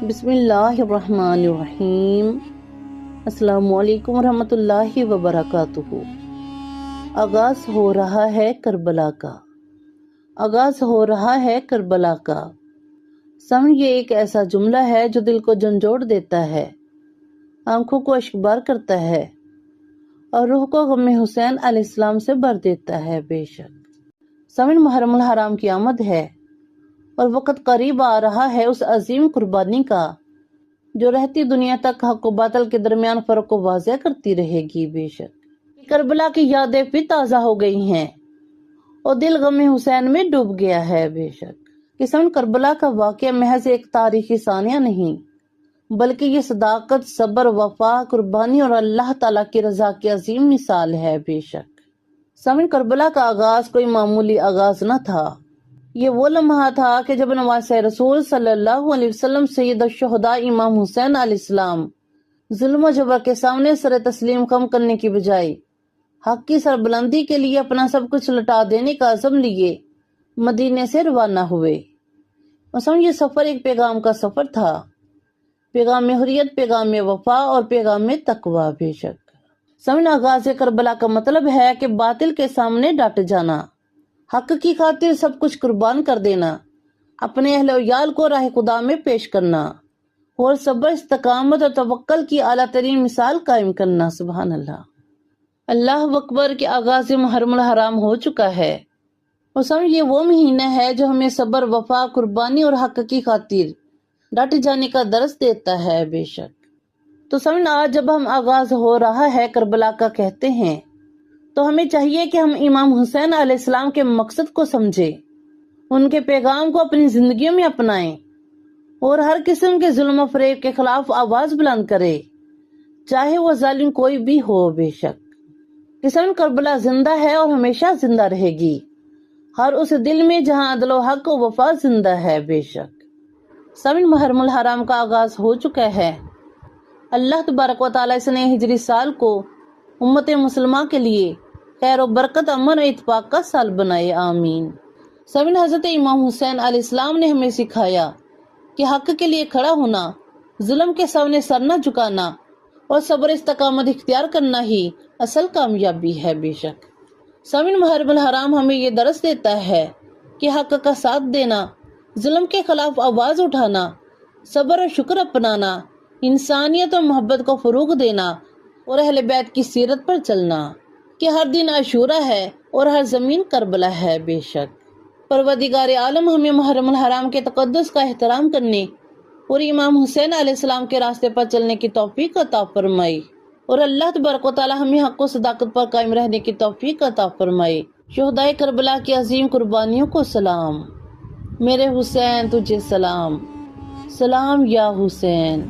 بسم اللہ الرحمن الرحیم۔ السلام علیکم ورحمۃ اللہ وبرکاتہ۔ آغاز ہو رہا ہے کربلا کا، آغاز ہو رہا ہے کربلا کا۔ سمجھ یہ ایک ایسا جملہ ہے جو دل کو جھنجھوڑ دیتا ہے، آنکھوں کو اشکبار کرتا ہے اور روح کو غم حسین علیہ السلام سے بھر دیتا ہے۔ بے شک سمجھ محرم الحرام کی آمد ہے اور وقت قریب آ رہا ہے اس عظیم قربانی کا جو رہتی دنیا تک حق و باطل کے درمیان فرق کو واضح کرتی رہے گی۔ بے شک کربلا کی یادیں پھر تازہ ہو گئی ہیں اور دل غم حسین میں ڈوب گیا ہے۔ بے شک کسان کربلا کا واقعہ محض ایک تاریخی ثانیہ نہیں بلکہ یہ صداقت، صبر، وفا، قربانی اور اللہ تعالیٰ کی رضا کی عظیم مثال ہے۔ بے شک سمجھ کربلا کا آغاز کوئی معمولی آغاز نہ تھا، یہ وہ لمحہ تھا کہ جب نواسۂ رسول صلی اللہ علیہ وسلم سید الشہداء امام حسین علیہ السلام ظلم و جبر کے سامنے سر تسلیم خم کرنے کی بجائے حق کی سربلندی کے لیے اپنا سب کچھ لٹا دینے کا عزم لیے مدینے سے روانہ ہوئے۔ یہ سفر ایک پیغام کا سفر تھا، پیغام حریت، پیغام وفا اور پیغام تقویٰ۔ بے شک آغاز کربلا کا مطلب ہے کہ باطل کے سامنے ڈٹ جانا، حق کی خاطر سب کچھ قربان کر دینا، اپنے اہل و عیال کو راہ خدا میں پیش کرنا اور صبر، استقامت اور توکل کی اعلیٰ ترین مثال قائم کرنا۔ سبحان اللہ، اللہ اکبر کے آغاز محرم الحرام ہو چکا ہے اور یہ وہ مہینہ ہے جو ہمیں صبر، وفا، قربانی اور حق کی خاطر ڈٹ جانے کا درس دیتا ہے۔ بے شک تو آج جب ہم آغاز ہو رہا ہے کربلا کا کہتے ہیں تو ہمیں چاہیے کہ ہم امام حسین علیہ السلام کے مقصد کو سمجھیں، ان کے پیغام کو اپنی زندگیوں میں اپنائیں اور ہر قسم کے ظلم و فریب کے خلاف آواز بلند کریں، چاہے وہ ظالم کوئی بھی ہو۔ بے شک کربلا زندہ ہے اور ہمیشہ زندہ رہے گی، ہر اس دل میں جہاں عدل و حق و وفا زندہ ہے۔ بے شک محرم الحرام کا آغاز ہو چکا ہے۔ اللہ تبارک و تعالیٰ اس نئے ہجری سال کو امت مسلمہ کے لیے خیر و برکت، امن و اتفاق کا سال بنائے، آمین۔ حضرت امام حسین علیہ السلام نے ہمیں سکھایا کہ حق کے لیے کھڑا ہونا، ظلم کے سامنے سر نہ جھکانا اور صبر استقامت اختیار کرنا ہی اصل کامیابی ہے۔ بے شک محرم الحرام ہمیں یہ درس دیتا ہے کہ حق کا ساتھ دینا، ظلم کے خلاف آواز اٹھانا، صبر اور شکر اپنانا، انسانیت اور محبت کو فروغ دینا اور اہل بیت کی سیرت پر چلنا، کہ ہر دن عاشورہ ہے اور ہر زمین کربلا ہے۔ بے شک پروردگار عالم ہمیں محرم الحرام کے تقدس کا احترام کرنے اور امام حسین علیہ السلام کے راستے پر چلنے کی توفیق عطا فرمائے، اور اللہ تبارک و تعالی ہمیں حق و صداقت پر قائم رہنے کی توفیق عطا فرمائے۔ شہدائے کربلا کی عظیم قربانیوں کو سلام، میرے حسین تجھے سلام، سلام یا حسین۔